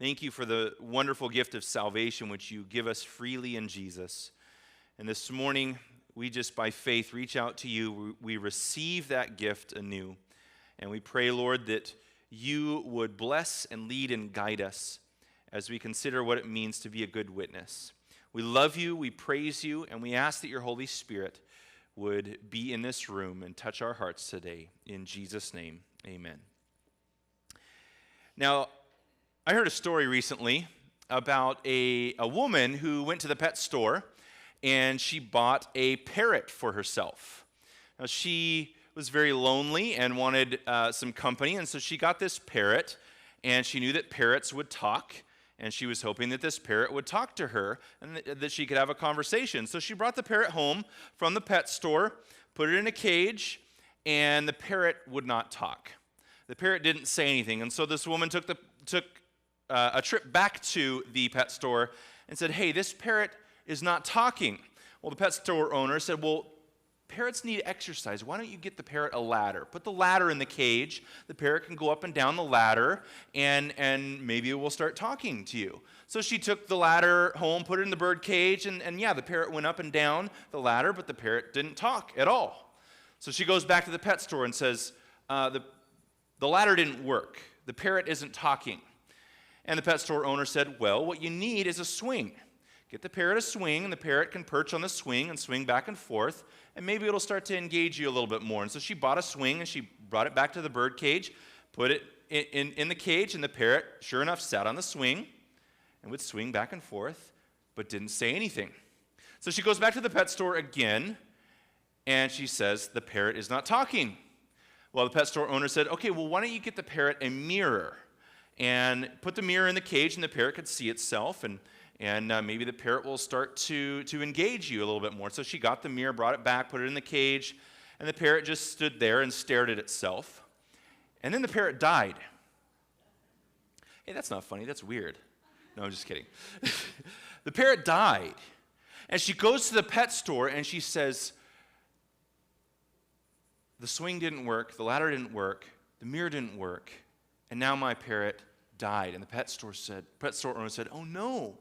Thank you for the wonderful gift of salvation which you give us freely in Jesus. And this morning, we just by faith reach out to you. We receive that gift anew. And we pray, Lord, that you would bless and lead and guide us as we consider what it means to be a good witness. We love you, we praise you, and we ask that your Holy Spirit would be in this room and touch our hearts today. In Jesus' name, amen. Now, I heard a story recently about a woman who went to the pet store and she bought a parrot for herself. Now, she was very lonely and wanted some company, and so she got this parrot, and she knew that parrots would talk, and she was hoping that this parrot would talk to her and that she could have a conversation. So she brought the parrot home from the pet store, put it in a cage, and the parrot would not talk. The parrot didn't say anything, and so this woman took a trip back to the pet store and said, "Hey, this parrot is not talking." Well, the pet store owner said, "Well, parrots need exercise. Why don't you get the parrot a ladder? Put the ladder in the cage. The parrot can go up and down the ladder, and maybe it will start talking to you." So she took the ladder home, put it in the bird cage, and yeah, the parrot went up and down the ladder, but the parrot didn't talk at all. So she goes back to the pet store and says, the ladder didn't work. The parrot isn't talking. And the pet store owner said, "Well, what you need is a swing. Get the parrot a swing, and the parrot can perch on the swing and swing back and forth, and maybe it'll start to engage you a little bit more." And so she bought a swing, and she brought it back to the bird cage, put it in the cage, and the parrot, sure enough, sat on the swing and would swing back and forth, but didn't say anything. So she goes back to the pet store again, and she says, "The parrot is not talking." Well, the pet store owner said, "Okay, well, why don't you get the parrot a mirror and put the mirror in the cage, and the parrot could see itself, and maybe the parrot will start to engage you a little bit more." So she got the mirror, brought it back, put it in the cage, and the parrot just stood there and stared at itself. And then the parrot died. Hey, that's not funny. That's weird. No, I'm just kidding. The parrot died. And she goes to the pet store, and she says, "The swing didn't work, the ladder didn't work, the mirror didn't work, and now my parrot died." And the pet store owner said, "Oh no.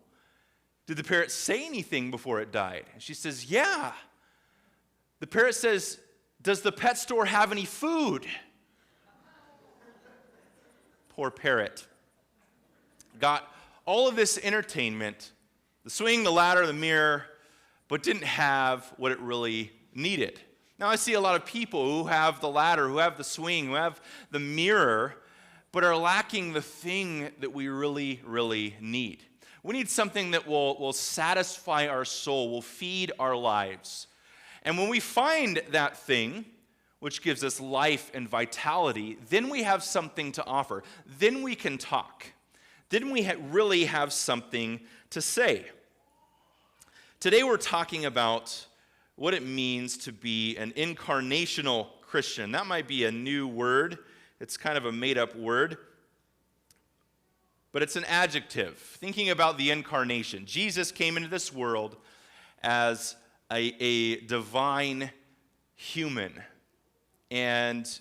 Did the parrot say anything before it died?" And she says, "Yeah." The parrot says, "Does the pet store have any food?" Poor parrot. Got all of this entertainment, the swing, the ladder, the mirror, but didn't have what it really needed. Now, I see a lot of people who have the ladder, who have the swing, who have the mirror, but are lacking the thing that we really, really need. We need something that will satisfy our soul, will feed our lives. And when we find that thing, which gives us life and vitality, then we have something to offer. Then we can talk. Then we really have something to say. Today we're talking about what it means to be an incarnational Christian. That might be a new word. It's kind of a made-up word, but it's an adjective. Thinking about the incarnation. Jesus came into this world as a divine human, and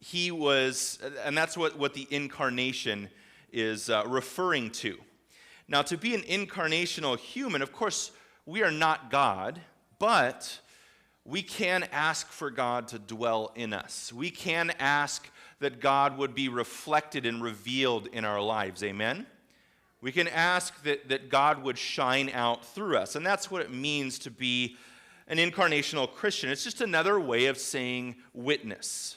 that's what the incarnation is referring to. Now, to be an incarnational human, of course, we are not God, but we can ask for God to dwell in us. We can ask that God would be reflected and revealed in our lives. Amen? We can ask that God would shine out through us. And that's what it means to be an incarnational Christian. It's just another way of saying witness.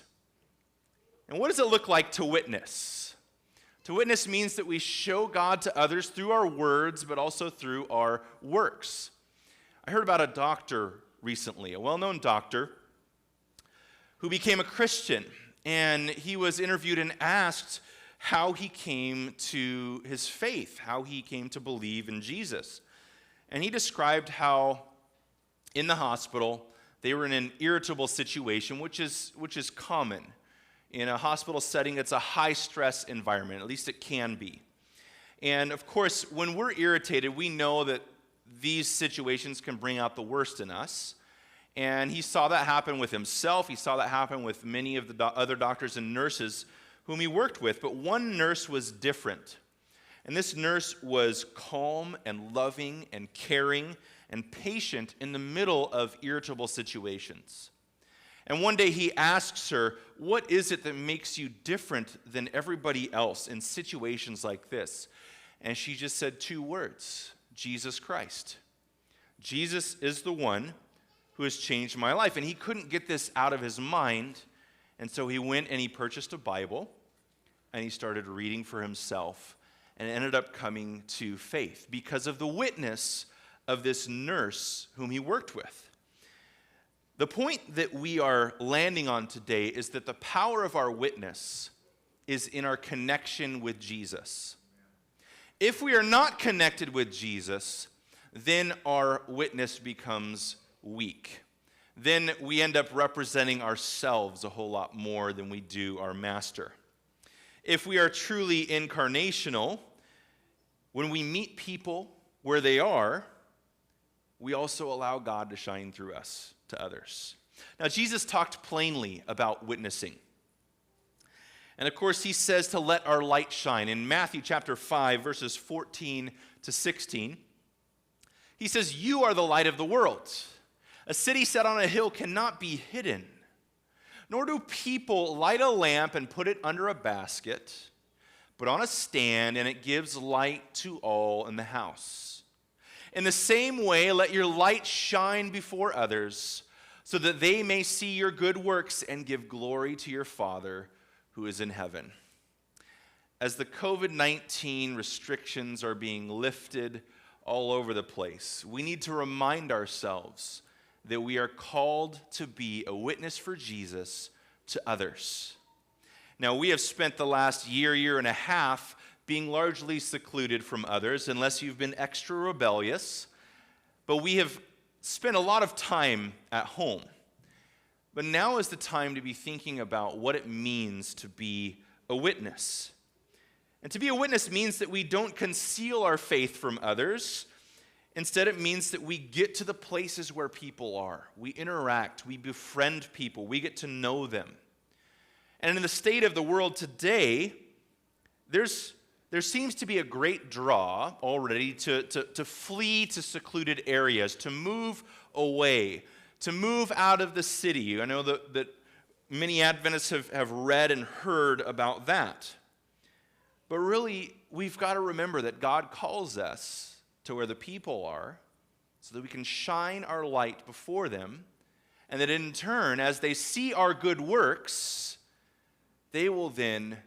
And what does it look like to witness? To witness means that we show God to others through our words, but also through our works. I heard about a doctor recently, a well-known doctor who became a Christian, and he was interviewed and asked how he came to his faith, how he came to believe in Jesus. And he described how in the hospital they were in an irritable situation, which is common. In a hospital setting, it's a high-stress environment, at least it can be. And of course, when we're irritated, we know that these situations can bring out the worst in us. And he saw that happen with himself. He saw that happen with many of the other doctors and nurses whom he worked with. But one nurse was different. And this nurse was calm and loving and caring and patient in the middle of irritable situations. And one day he asks her, "What is it that makes you different than everybody else in situations like this?" And she just said two words: Jesus Christ. Jesus is the one who has changed my life. And he couldn't get this out of his mind. And so he went and he purchased a Bible and he started reading for himself and ended up coming to faith because of the witness of this nurse whom he worked with. The point that we are landing on today is that the power of our witness is in our connection with Jesus. If we are not connected with Jesus, then our witness becomes weak. Then we end up representing ourselves a whole lot more than we do our master. If we are truly incarnational, when we meet people where they are, we also allow God to shine through us to others. Now, Jesus talked plainly about witnessing. And of course, he says to let our light shine. In Matthew chapter 5, verses 14 to 16, he says, "You are the light of the world. A city set on a hill cannot be hidden. Nor do people light a lamp and put it under a basket, but on a stand, and it gives light to all in the house. In the same way, let your light shine before others, so that they may see your good works and give glory to your Father who is in heaven." As the COVID-19 restrictions are being lifted all over the place, we need to remind ourselves that we are called to be a witness for Jesus to others. Now, we have spent the last year and a half being largely secluded from others, unless you've been extra rebellious, but we have spent a lot of time at home. But now is the time to be thinking about what it means to be a witness. And to be a witness means that we don't conceal our faith from others. Instead, it means that we get to the places where people are. We interact, we befriend people, we get to know them. And in the state of the world today, there seems to be a great draw already to flee to secluded areas, to move away, to move out of the city. I know that many Adventists have read and heard about that. But really, we've got to remember that God calls us to where the people are, so that we can shine our light before them, and that in turn, as they see our good works, they will then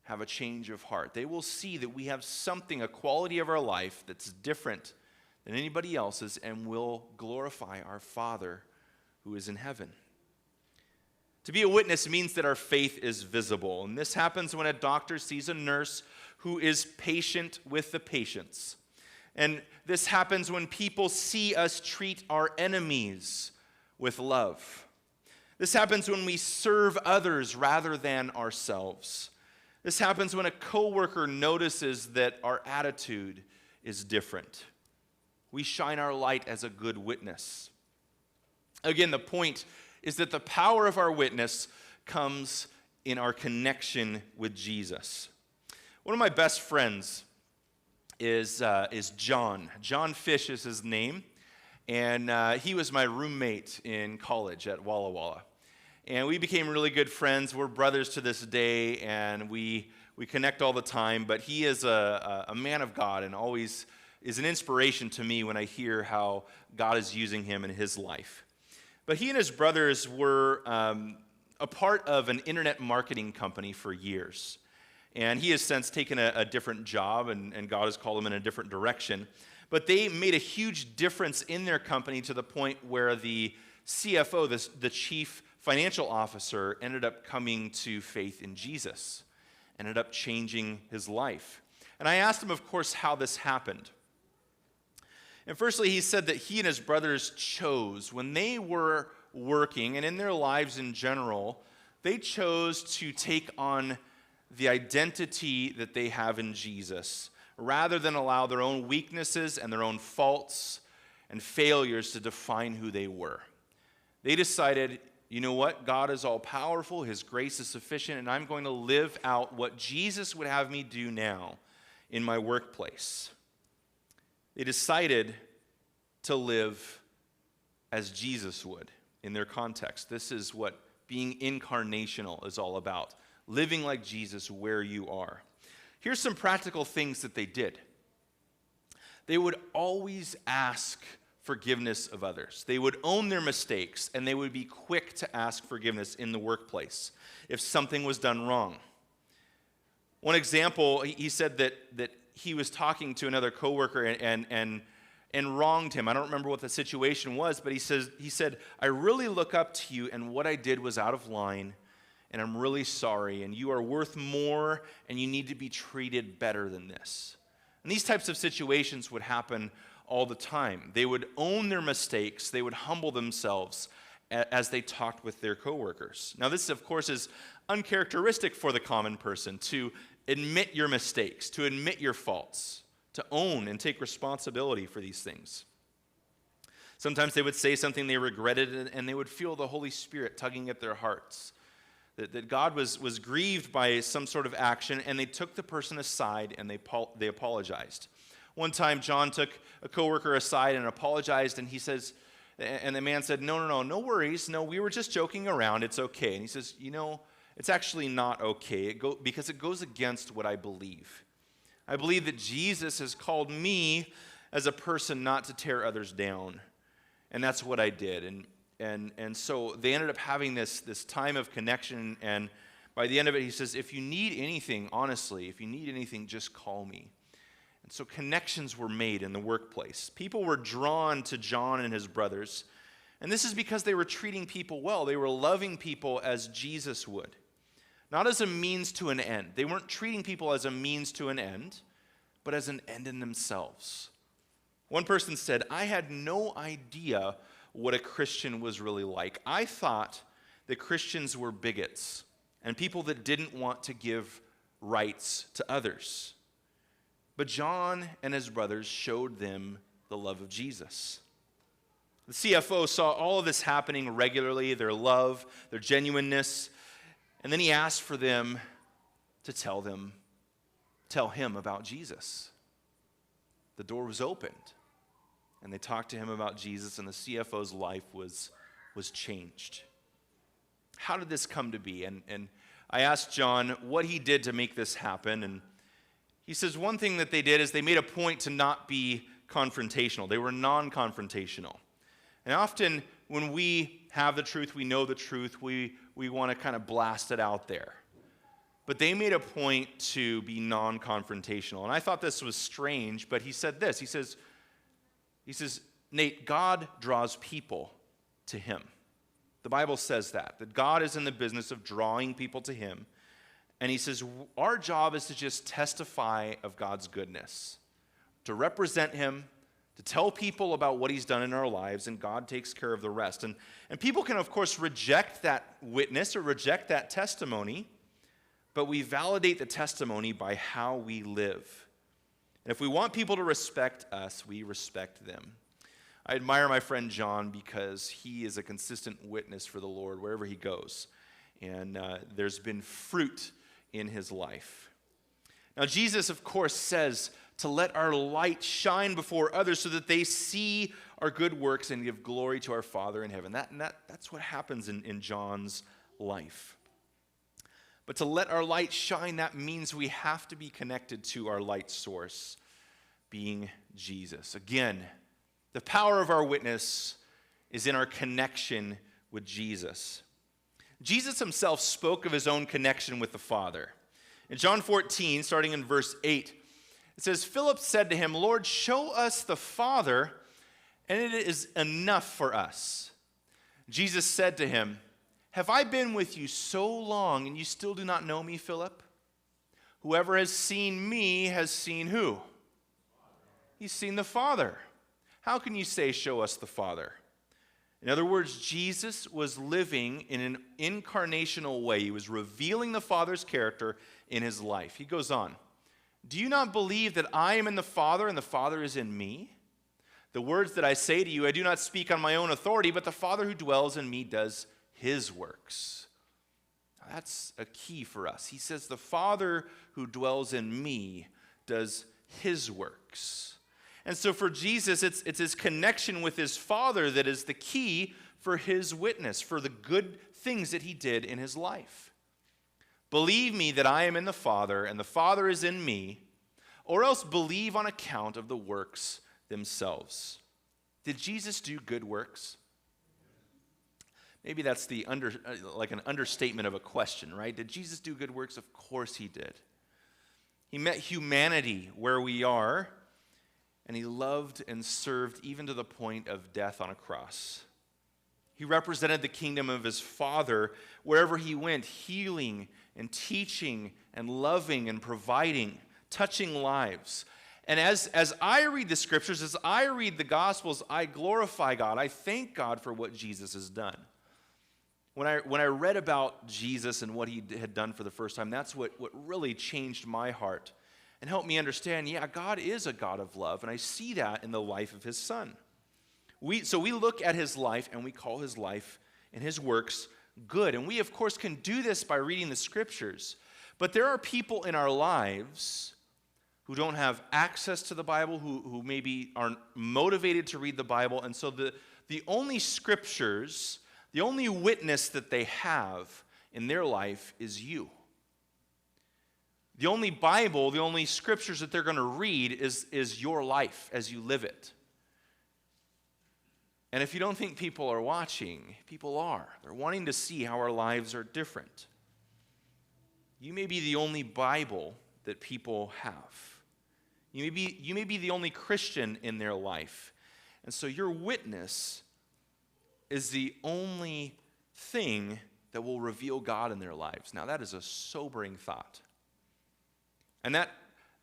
have a change of heart. They will see that we have something, a quality of our life that's different than anybody else's, and will glorify our Father who is in heaven. To be a witness means that our faith is visible, and this happens when a doctor sees a nurse who is patient with the patients. And this happens when people see us treat our enemies with love. This happens when we serve others rather than ourselves. This happens when a coworker notices that our attitude is different. We shine our light as a good witness. Again, the point is that the power of our witness comes in our connection with Jesus. One of my best friends is John. John Fish is his name, and he was my roommate in college at Walla Walla. And we became really good friends. We're brothers to this day, and we connect all the time. But he is a man of God and always is an inspiration to me when I hear how God is using him in his life. But he and his brothers were a part of an internet marketing company for years. And he has since taken a different job, and God has called him in a different direction. But they made a huge difference in their company to the point where the CFO, the chief financial officer, ended up coming to faith in Jesus, ended up changing his life. And I asked him, of course, how this happened. And firstly, he said that he and his brothers chose, when they were working and in their lives in general, they chose to take on the identity that they have in Jesus, rather than allow their own weaknesses and their own faults and failures to define who they were. They decided, you know what? God is all powerful, his grace is sufficient, and I'm going to live out what Jesus would have me do now in my workplace. They decided to live as Jesus would in their context. This is what being incarnational is all about, living like Jesus where you are. Here's some practical things that they did. They would always ask forgiveness of others. They would own their mistakes, and they would be quick to ask forgiveness in the workplace if something was done wrong. One example, he said that he was talking to another coworker and wronged him. I don't remember what the situation was, but he said, I really look up to you, and what I did was out of line, and I'm really sorry, and you are worth more, and you need to be treated better than this. And these types of situations would happen all the time. They would own their mistakes. They would humble themselves as they talked with their coworkers. Now, this, of course, is uncharacteristic for the common person, to admit your mistakes, to admit your faults, to own and take responsibility for these things. Sometimes they would say something they regretted, and they would feel the Holy Spirit tugging at their hearts, that God was grieved by some sort of action, and they took the person aside and they apologized. One time, John took a coworker aside and apologized, and he says, and the man said, no worries. No, we were just joking around. It's okay. And he says, it's actually not okay because it goes against what I believe. I believe that Jesus has called me as a person not to tear others down, and that's what I did. And so they ended up having this time of connection, and by the end of it, he says, if you need anything, honestly, just call me. And so connections were made in the workplace. People were drawn to John and his brothers, and this is because they were treating people well. They were loving people as Jesus would, not as a means to an end. They weren't treating people as a means to an end, but as an end in themselves. One person said, I had no idea what a Christian was really like. I thought that Christians were bigots and people that didn't want to give rights to others. But John and his brothers showed them the love of Jesus. The CFO saw all of this happening regularly, their love, their genuineness, and then he asked for them to tell him about Jesus. The door was opened. And they talked to him about Jesus, and the CFO's life was changed. How did this come to be? And I asked John what he did to make this happen, and he says one thing that they did is they made a point to not be confrontational. They were non-confrontational. And often when we have the truth, we know the truth, we want to kind of blast it out there. But they made a point to be non-confrontational. And I thought this was strange, but he said this. He says, Nate, God draws people to him. The Bible says that God is in the business of drawing people to him. And he says, our job is to just testify of God's goodness, to represent him, to tell people about what he's done in our lives, and God takes care of the rest. And people can, of course, reject that witness or reject that testimony, but we validate the testimony by how we live. And if we want people to respect us, we respect them. I admire my friend John because he is a consistent witness for the Lord wherever he goes. And there's been fruit in his life. Now, Jesus, of course, says to let our light shine before others so that they see our good works and give glory to our Father in heaven. That's what happens in John's life. But to let our light shine, that means we have to be connected to our light source, being Jesus. Again, the power of our witness is in our connection with Jesus. Jesus himself spoke of his own connection with the Father. In John 14, starting in verse 8, it says, Philip said to him, Lord, show us the Father, and it is enough for us. Jesus said to him, have I been with you so long, and you still do not know me, Philip? Whoever has seen me has seen who? He's seen the Father. How can you say, show us the Father? In other words, Jesus was living in an incarnational way. He was revealing the Father's character in his life. He goes on, do you not believe that I am in the Father and the Father is in me? The words that I say to you, I do not speak on my own authority, but the Father who dwells in me does his works. That's a key for us. He says, the Father who dwells in me does his works. And so for Jesus, it's his connection with his Father that is the key for his witness, for the good things that he did in his life. Believe me that I am in the Father, and the Father is in me, or else believe on account of the works themselves. Did Jesus do good works? Maybe that's like an understatement of a question, right? Did Jesus do good works? Of course he did. He met humanity where we are, and he loved and served even to the point of death on a cross. He represented the kingdom of his Father wherever he went, healing and teaching and loving and providing, touching lives. And as I read the scriptures, as I read the Gospels, I glorify God. I thank God for what Jesus has done. When I read about Jesus and what he had done for the first time, that's what really changed my heart and helped me understand, yeah, God is a God of love, and I see that in the life of his Son. So we look at his life, and we call his life and his works good. And we, of course, can do this by reading the scriptures. But there are people in our lives who don't have access to the Bible, who maybe aren't motivated to read the Bible, and so the only scriptures, the only witness that they have in their life is you. The only Bible, the only scriptures that they're going to read is your life as you live it. And if you don't think people are watching, people are. They're wanting to see how our lives are different. You may be the only Bible that people have. You may be the only Christian in their life. And so your witness is the only thing that will reveal God in their lives. Now, that is a sobering thought. And that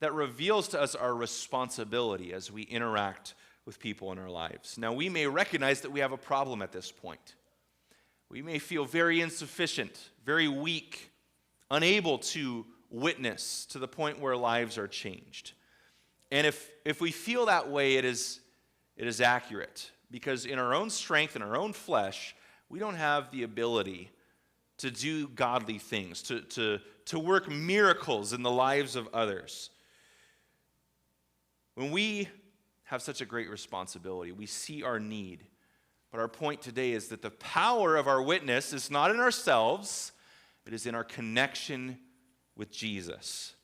reveals to us our responsibility as we interact with people in our lives. Now, we may recognize that we have a problem at this point. We may feel very insufficient, very weak, unable to witness to the point where lives are changed. And if we feel that way, it is accurate. Because in our own strength, in our own flesh, we don't have the ability to do godly things, to work miracles in the lives of others. When we have such a great responsibility, we see our need. But our point today is that the power of our witness is not in ourselves, it is in our connection with Jesus.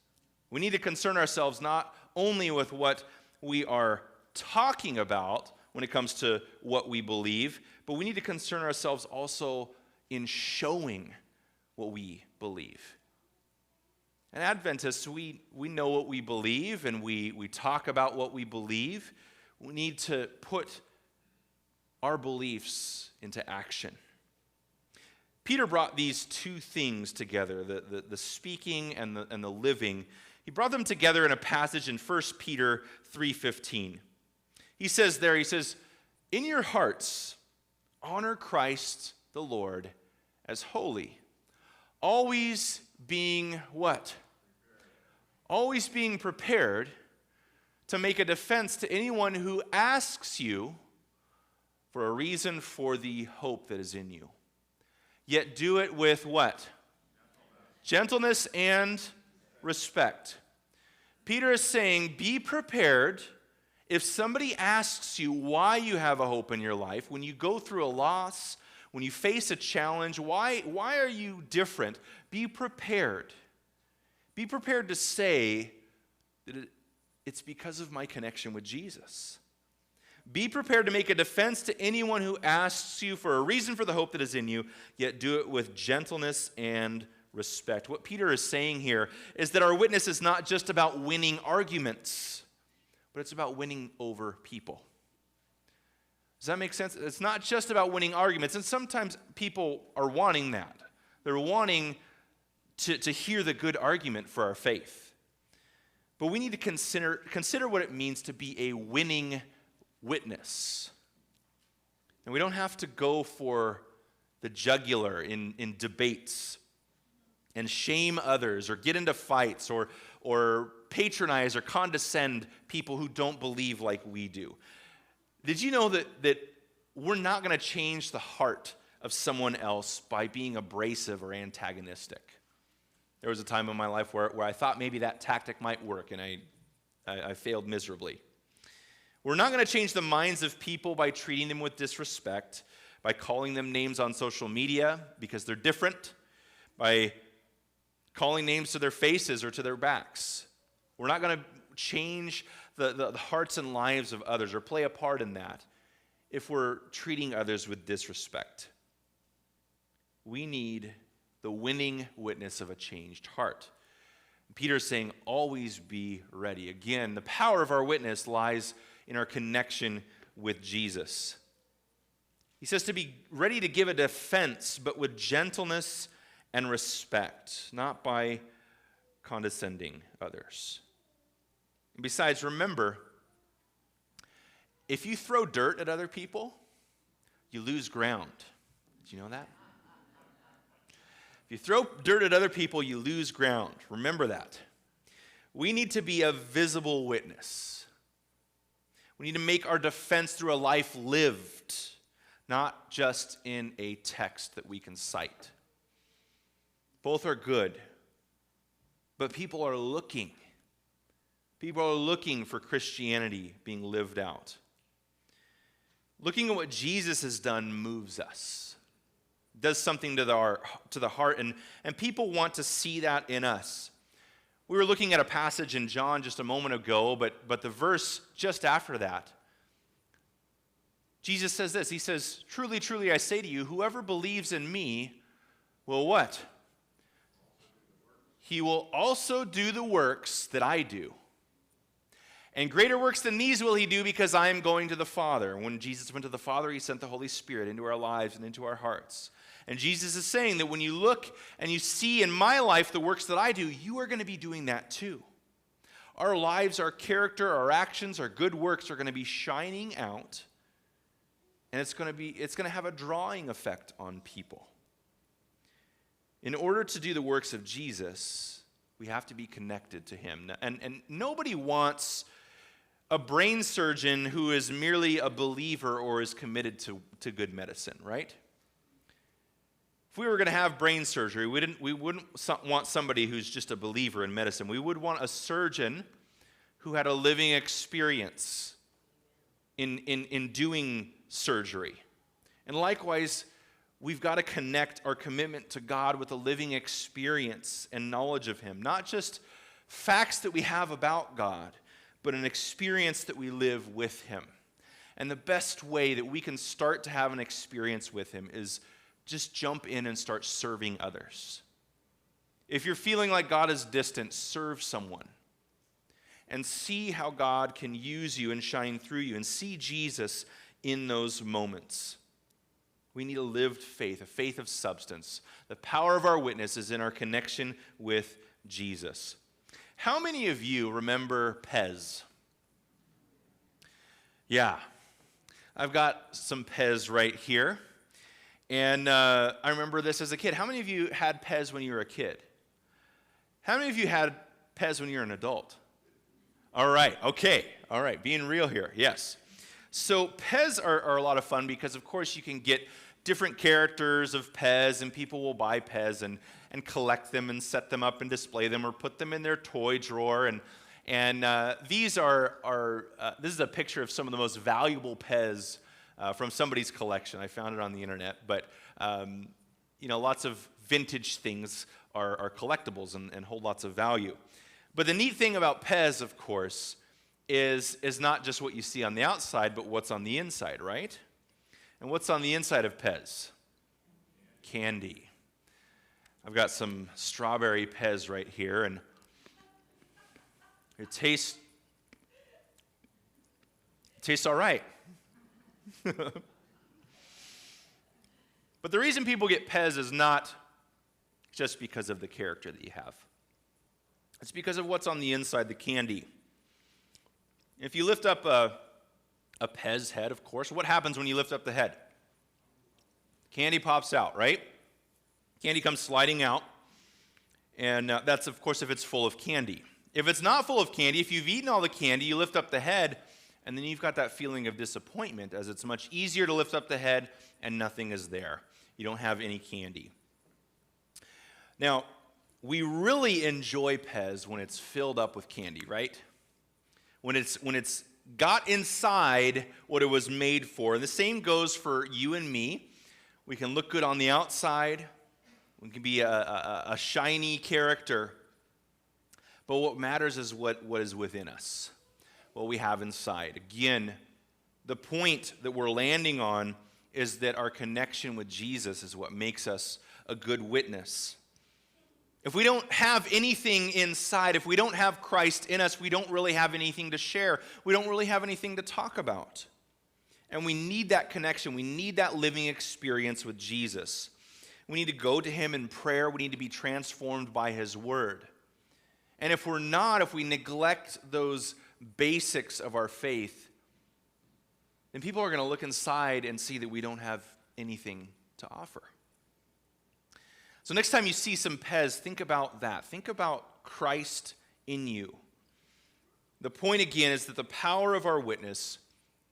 We need to concern ourselves not only with what we are talking about when it comes to what we believe, but we need to concern ourselves also in showing what we believe. And Adventists, we know what we believe, and we talk about what we believe. We need to put our beliefs into action. Peter brought these two things together, the speaking and the living. He brought them together in a passage in 1 Peter 3:15. He says, "In your hearts, honor Christ the Lord as holy, always being" what? Always being prepared to make a defense to anyone who asks you for a reason for the hope that is in you. Yet do it with what? Gentleness and respect. Peter is saying, be prepared if somebody asks you why you have a hope in your life, when you go through a loss, when you face a challenge, why are you different? Be prepared. Be prepared to say that it's because of my connection with Jesus. Be prepared to make a defense to anyone who asks you for a reason for the hope that is in you, yet do it with gentleness and respect. What Peter is saying here is that our witness is not just about winning arguments, but it's about winning over people. Does that make sense? It's not just about winning arguments, and sometimes people are wanting that. They're wanting to hear the good argument for our faith. But we need to consider what it means to be a winning witness. And we don't have to go for the jugular in debates and shame others or get into fights or patronize or condescend people who don't believe like we do. Did you know that we're not going to change the heart of someone else by being abrasive or antagonistic? There was a time in my life where I thought maybe that tactic might work, and I I failed miserably. We're not going to change the minds of people by treating them with disrespect, by calling them names on social media because they're different, by calling names to their faces or to their backs. We're not going to change the hearts and lives of others or play a part in that if we're treating others with disrespect. We need the winning witness of a changed heart. Peter's saying, always be ready. Again, the power of our witness lies in our connection with Jesus. He says to be ready to give a defense, but with gentleness and respect, not by condescending others. And besides, remember, if you throw dirt at other people, you lose ground. Did you know that? If you throw dirt at other people, you lose ground. Remember that. We need to be a visible witness. We need to make our defense through a life lived, not just in a text that we can cite. Both are good, but people are looking. People are looking for Christianity being lived out. Looking at what Jesus has done moves us. It does something to the heart, and people want to see that in us. We were looking at a passage in John just a moment ago, but the verse just after that, Jesus says this. He says, "Truly, truly, I say to you, whoever believes in me will" what? "He will also do the works that I do. And greater works than these will he do, because I am going to the Father." When Jesus went to the Father, he sent the Holy Spirit into our lives and into our hearts. And Jesus is saying that when you look and you see in my life the works that I do, you are going to be doing that too. Our lives, our character, our actions, our good works are going to be shining out, and it's going to have a drawing effect on people. In order to do the works of Jesus, we have to be connected to him. And nobody wants a brain surgeon who is merely a believer or is committed to good medicine, right? If we were going to have brain surgery, we wouldn't want somebody who's just a believer in medicine. We would want a surgeon who had a living experience in doing surgery. And likewise, we've got to connect our commitment to God with a living experience and knowledge of him. Not just facts that we have about God, but an experience that we live with him. And the best way that we can start to have an experience with him is just jump in and start serving others. If you're feeling like God is distant, serve someone. And see how God can use you and shine through you, and see Jesus in those moments. We need a lived faith, a faith of substance. The power of our witness is in our connection with Jesus. How many of you remember Pez? Yeah, I've got some Pez right here. And I remember this as a kid. How many of you had Pez when you were a kid? How many of you had Pez when you were an adult? All right, okay. All right, being real here, yes. So Pez are a lot of fun because, of course, you can get different characters of Pez, and people will buy Pez and collect them and set them up and display them or put them in their toy drawer. And these this is a picture of some of the most valuable Pez from somebody's collection. I found it on the internet. But, lots of vintage things are collectibles and hold lots of value. But the neat thing about Pez, of course, is not just what you see on the outside, but what's on the inside, right? And what's on the inside of Pez? Candy. I've got some strawberry Pez right here, and it tastes all right. But the reason people get Pez is not just because of the character that you have. It's because of what's on the inside, the candy. If you lift up a Pez head, of course, what happens when you lift up the head? Candy pops out, right? Candy comes sliding out, and that's, of course, if it's full of candy. If it's not full of candy, if you've eaten all the candy, you lift up the head, and then you've got that feeling of disappointment, as it's much easier to lift up the head and nothing is there. You don't have any candy. Now, we really enjoy Pez when it's filled up with candy, right? when it's got inside what it was made for. And the same goes for you and me. We can look good on the outside. We can be a shiny character. But what matters is what is within us, what we have inside. Again, the point that we're landing on is that our connection with Jesus is what makes us a good witness. If we don't have anything inside, if we don't have Christ in us, we don't really have anything to share. We don't really have anything to talk about. And we need that connection. We need that living experience with Jesus. We need to go to him in prayer. We need to be transformed by his word. And if we're not, if we neglect those basics of our faith, then people are going to look inside and see that we don't have anything to offer. So next time you see some Pez, think about that. Think about Christ in you. The point again is that the power of our witness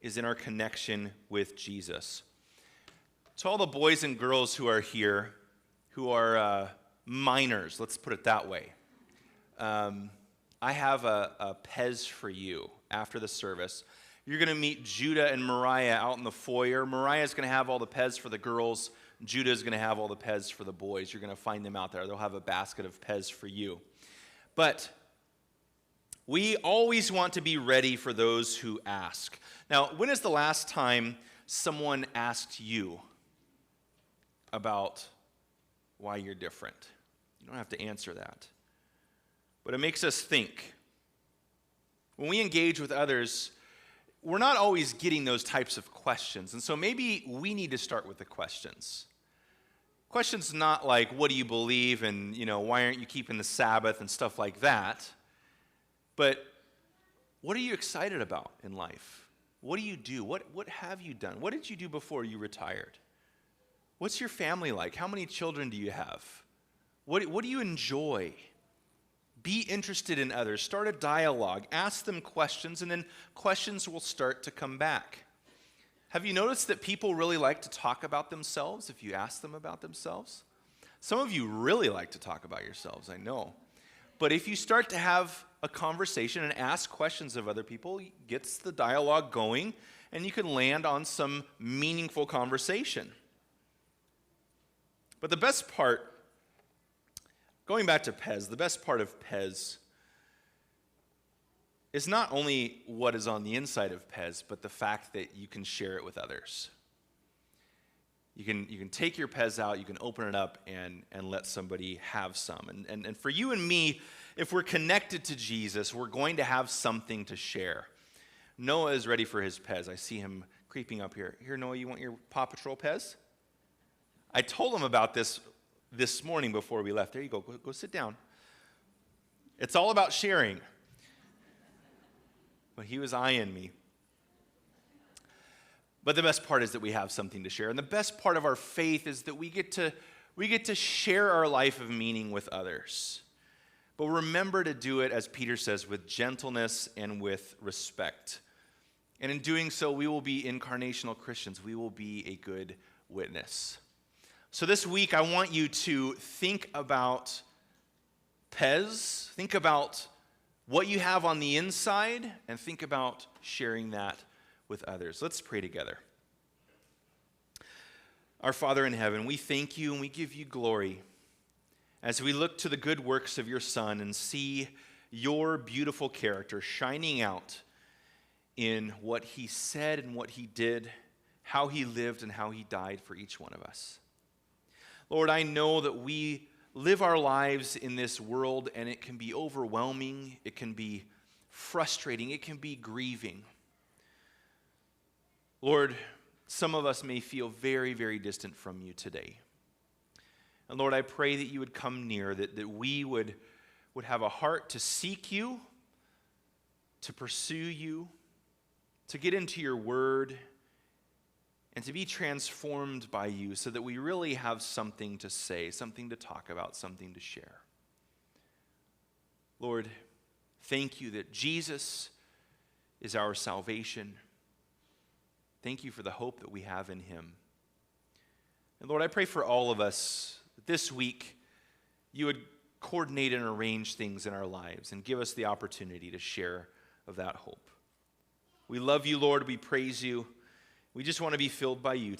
is in our connection with Jesus. To all the boys and girls who are here, who are minors, let's put it that way, I have a Pez for you after the service. You're going to meet Judah and Mariah out in the foyer. Mariah's going to have all the Pez for the girls. Judah's going to have all the Pez for the boys. You're going to find them out there. They'll have a basket of Pez for you. But we always want to be ready for those who ask. Now, when is the last time someone asked you about why you're different? You don't have to answer that. But it makes us think. When we engage with others, we're not always getting those types of questions. And so maybe we need to start with the questions. Questions not like, what do you believe? And, why aren't you keeping the Sabbath and stuff like that? But what are you excited about in life? What do you do? What have you done? What did you do before you retired? What's your family like? How many children do you have? What do you enjoy? Be interested in others. Start a dialogue. Ask them questions, and then questions will start to come back. Have you noticed that people really like to talk about themselves if you ask them about themselves? Some of you really like to talk about yourselves, I know. But if you start to have a conversation and ask questions of other people, it gets the dialogue going, and you can land on some meaningful conversation. But the best part, going back to Pez, the best part of Pez is not only what is on the inside of Pez, but the fact that you can share it with others. You can take your Pez out, you can open it up and let somebody have some. And for you and me, if we're connected to Jesus, we're going to have something to share. Noah is ready for his Pez. I see him creeping up here. Here, Noah, you want your Paw Patrol Pez? I told him about this morning before we left. There you go. Go sit down. It's all about sharing. But he was eyeing me. But the best part is that we have something to share. And the best part of our faith is that we get to share our life of meaning with others. But remember to do it, as Peter says, with gentleness and with respect. And in doing so, we will be incarnational Christians. We will be a good witness. So this week, I want you to think about Pez, think about what you have on the inside, and think about sharing that with others. Let's pray together. Our Father in heaven, we thank you and we give you glory as we look to the good works of your Son and see your beautiful character shining out in what he said and what he did, how he lived and how he died for each one of us. Lord, I know that we live our lives in this world and it can be overwhelming, it can be frustrating, it can be grieving. Lord, some of us may feel very, very distant from you today. And Lord, I pray that you would come near, that we would have a heart to seek you, to pursue you, to get into your word, and to be transformed by you so that we really have something to say, something to talk about, something to share. Lord, thank you that Jesus is our salvation. Thank you for the hope that we have in him. And Lord, I pray for all of us that this week you would coordinate and arrange things in our lives and give us the opportunity to share of that hope. We love you, Lord. We praise you. We just want to be filled by you